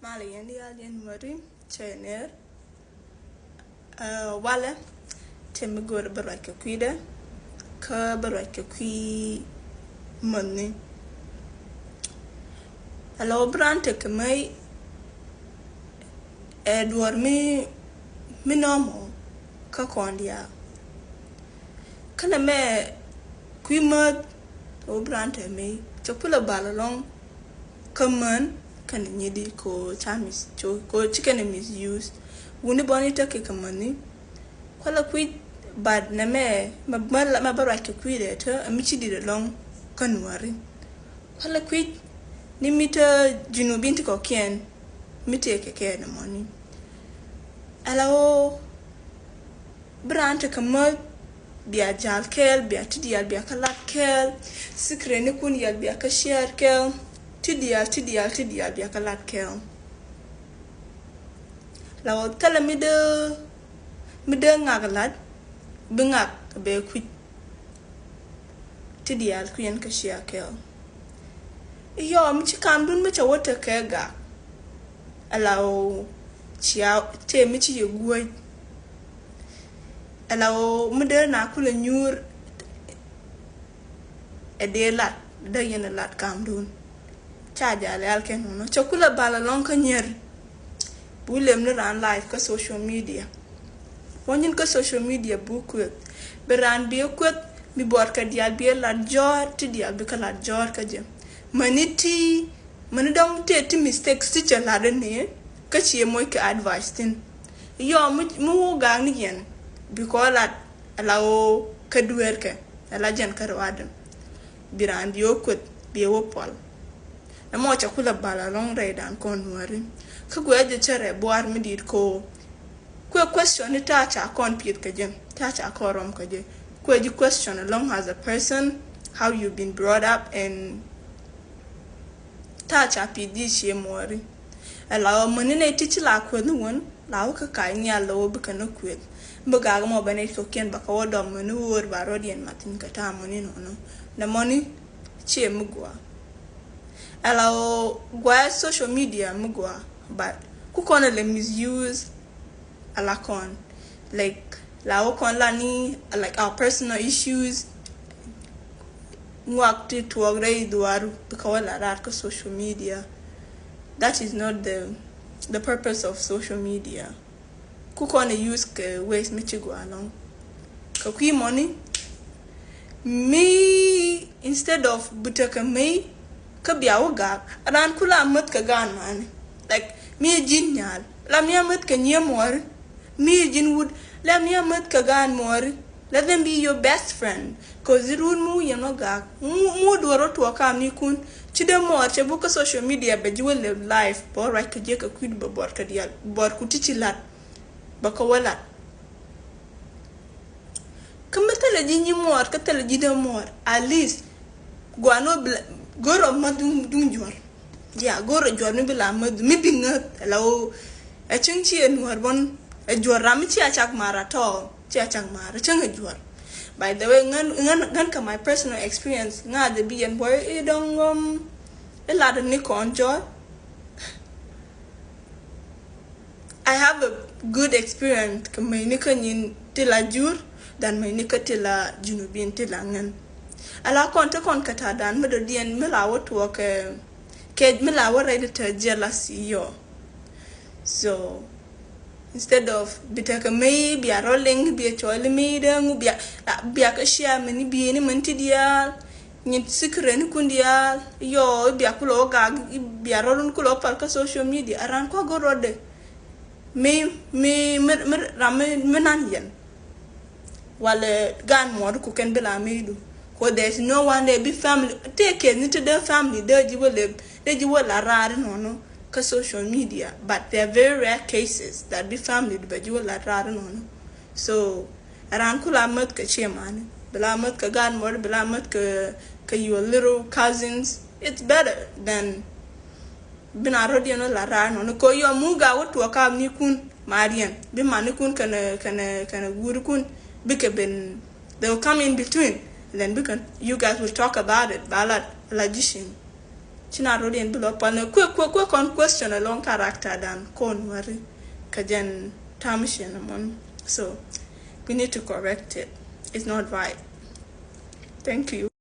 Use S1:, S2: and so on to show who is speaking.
S1: Mali yendi alien Nuer chener wala temi gor baraka kwida ka baraka kwi money alo brante kemai edwar mi nomo ka kondia kana me kwi mod o brante me chopula balalong kaman kan nyidi ko chamis ko chicken misuse wuni boni take kamani kwala kwi bad na me ma baraka kwi de ta amichi di long kanwari kwala kwi ni mita junubinti ko kien mite keke na money alao brante kamal biya jal kel biya tidial biya kalat kel sikre ne kun yal biya ka share kel tidial biya kalat kel lao tala mide ngaglat bingak be kwit tidial kuyen ka share kel yo mi chikandun me chawota kega alao chia te mi chi yegoi alao mide na kula nyur edelat da yena lat kamdun chaja le alken no chokula bala lonka nyer bulem ne ran live ka social media wonin ka social media buku beran bi kwet mi bor ka dial bi la jor ti dial bi kala jor ka je maniti manidam te mistakes ti chala ne ka chi moy ka advice tin yo mu ga ni yen bi ko la alao ka duer ka ala jan ka rawadan biran bi kwet bi wo pol na mo chakula bala long redan kon wari ka gweje chere boar mi dit ko question ta cha kon piet ka je ta cha korom ka je ji question along as a person how you been brought up and ta cha pidi she mori ala moni ne titi la ko no won la ka kai nya lo bi kana kwet mbaga mo bane ko ken ba ka wodom no wor ba rodien matin ka ta moni no na moni che mugwa ala gwa social media mugwa but ku kona le misuse ala kon like la o kon la ni like our personal issues ngwakti tuogre duaru because la rat ko social media that is not the purpose of social media ku kona use ke ways michigo along ka kwi money me instead of butaka me ka biawo ga ran kula mat ka gan man like me jin nyal la me mat ka nyemor me jin wood la me mat ka gan mor let them be your best friend cause it would mu yano ga mu doro to ka mi kun chide mor che buka social media be you live life but right ka je ka kwid ba bor ka dial bor ku ticilat ba ka wala kamatala jinyi mor ka tala jide mor at least gwano goro madung jor ya goro jor mi bila madu mi bingat law a chingchi en warbon a jor ram chi achak mara to chi achak mara changa jor by the way ngan ka my personal experience nga de bi en boy e dong a lot of ni kon jor I have a good experience kamay ni kanin tila jur dan may ni katila junubin tila ngan ala konta kon kata dan me do dien me la woto ke me la wora ida jealousy yo so instead of bitaka me bi rolling bi chole me dangu bi ka share me ni bi ni manti dia ni sikre ni kundia yo bi akulo ga bi rolun kulo par ka social media aran ko gorode me nan yen wala gan mo ko ken bela me do. Well, there's no one there be family take it into the family they will rare no cause social media but there are very rare cases that be family but you will rare no so aran kula mat ka cheman bela mat ka gan more bela mat ka your little cousins it's better than bina rodi no la rare no ko yo muga wotu ka ni kun marian be man kun kana guru kun be ke ben they'll come in between. Then you guys will talk about it. Balat lagishim. China Rodian below upon a quick question a long character than corn worry Kajan Tamishin among. So we need to correct it. It's not right. Thank you.